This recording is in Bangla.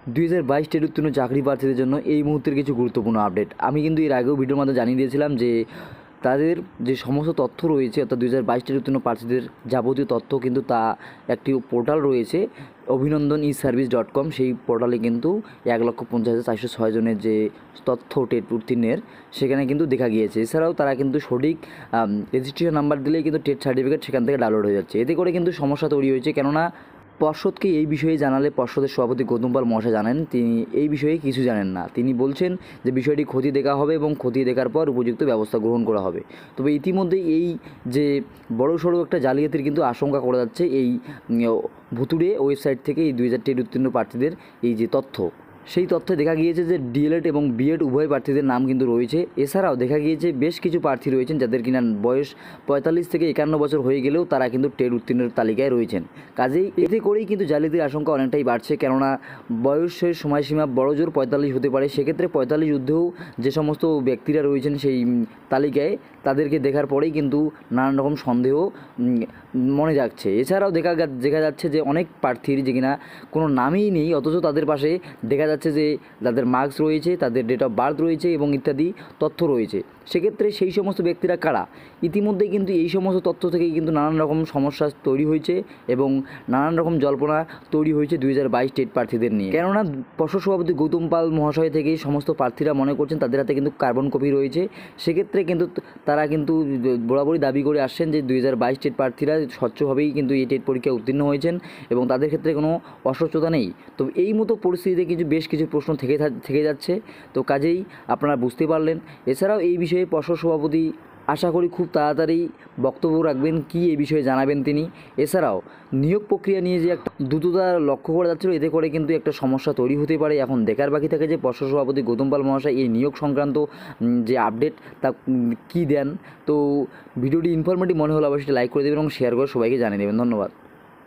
2022 টেট উত্তীর্ণ চাকরি প্রার্থীদের জন্য এই মুহূর্তের কিছু গুরুত্বপূর্ণ আপডেট। আমি কিন্তু এর আগেও ভিডিওর মাধ্যমে জানিয়ে দিয়েছিলাম যে তাদের যে সমস্ত তথ্য রয়েছে, অর্থাৎ 2022 টেট উত্তীর্ণ প্রার্থীদের যাবতীয় তথ্য কিন্তু তা একটি পোর্টাল রয়েছে অভিনন্দন ই-সার্ভিস.com। সেই পোর্টালে কিন্তু 1,50,406 জনের যে তথ্য টেট উত্তীর্ণের সেখানে কিন্তু দেখা গিয়েছে। এছাড়াও তারা কিন্তু সঠিক রেজিস্ট্রেশন নাম্বার দিলেই কিন্তু টেট সার্টিফিকেট সেখান থেকে ডাউনলোড হয়ে যাচ্ছে। এতে করে কিন্তু সমস্যা তৈরি হয়েছে, কেননা পর্ষদকে এই বিষয়ে জানালে পর্ষদের সভাপতি গৌতম পাল মহাশয় জানেন, তিনি এই বিষয়ে কিছু জানেন না। তিনি বলছেন যে বিষয়টি খতিয়ে দেখা হবে এবং খতিয়ে দেখার পর উপযুক্ত ব্যবস্থা গ্রহণ করা হবে। তবে ইতিমধ্যেই এই যে বড়সড় একটা জালিয়াতির কিন্তু আশঙ্কা করা যাচ্ছে এই ভুতুড়ে ওয়েবসাইট থেকে এই 2000 টেট উত্তীর্ণ প্রার্থীদের এই যে তথ্য, সেই তথ্যে দেখা গিয়েছে যে ডিএলএড এবং বিএড উভয় প্রার্থীদের নাম কিন্তু রয়েছে। এছাড়াও দেখা গিয়েছে বেশ কিছু প্রার্থী রয়েছেন যাদের কিনা বয়স 45 থেকে 51 বছর হয়ে গেলেও তারা কিন্তু টেট উত্তীর্ণের তালিকায় রয়েছেন। কাজেই এতে করেই কিন্তু জালিয়াতির আশঙ্কা অনেকটাই বাড়ছে, কেননা বয়সের সময়সীমা বড়জোর 45 হতে পারে। সেক্ষেত্রে 45 ঊর্ধ্বেও যে সমস্ত ব্যক্তিরা রয়েছেন সেই তালিকায়, তাদেরকে দেখার পরেই কিন্তু নানান রকম সন্দেহ মনে যাচ্ছে। এছাড়াও দেখা যাচ্ছে যে অনেক প্রার্থীর যে কিনা কোনো নামই নেই, অথচ তাদের পাশে দেখা যাচ্ছে যে তাদের মার্কস রয়েছে, তাদের ডেট অফ বার্থ রয়েছে এবং ইত্যাদি তথ্য রয়েছে। সেক্ষেত্রে সেই সমস্ত ব্যক্তিরা কারা? ইতিমধ্যে কিন্তু এই সমস্ত তথ্য থেকেই কিন্তু নানান রকম সমস্যা তৈরি হয়েছে এবং নানান রকম জল্পনা তৈরি হয়েছে 2022 টেট প্রার্থীদের নিয়ে। কেননা পর্ষদ সভাপতি গৌতম পাল মহাশয় থেকেই সমস্ত প্রার্থীরা মনে করছেন তাদের হাতে কিন্তু কার্বন কপি রয়েছে। সেক্ষেত্রে কিন্তু তারা কিন্তু বরাবরই দাবি করে আসছেন যে 2022 টেট প্রার্থীরা স্বচ্ছভাবেই কিন্তু এই টেট পরীক্ষায় উত্তীর্ণ হয়েছেন এবং তাদের ক্ষেত্রে কোনো অস্বচ্ছতা নেই। তো এই মতো পরিস্থিতিতে কিছু বেশ কিছু প্রশ্ন থেকে যাচ্ছে। তো কাজেই আপনারা বুঝতে পারলেন। এছাড়াও এই বিষয়ে পর্ষদ সভাপতি আশা করি খুব তাড়াতাড়ি বক্তব্য রাখবেন, কি এই বিষয়ে জানাবেন তিনি। এছাড়াও নিয়োগ প্রক্রিয়া নিয়ে যে একটা দ্রুততা লক্ষ্য করা যাচ্ছিল, এতে করে কিন্তু একটা সমস্যা তৈরি হতে পারে। এখন দেখার বাকি থাকে যে পর্ষদ সভাপতি গৌতম পাল মহাশয় এই নিয়োগ সংক্রান্ত যে আপডেট তা কী দেন। তো ভিডিওটি ইনফরমেটিভ মনে হলে অবশ্যই লাইক করে দেবেন এবং শেয়ার করে সবাইকে জানিয়ে দেবেন। ধন্যবাদ।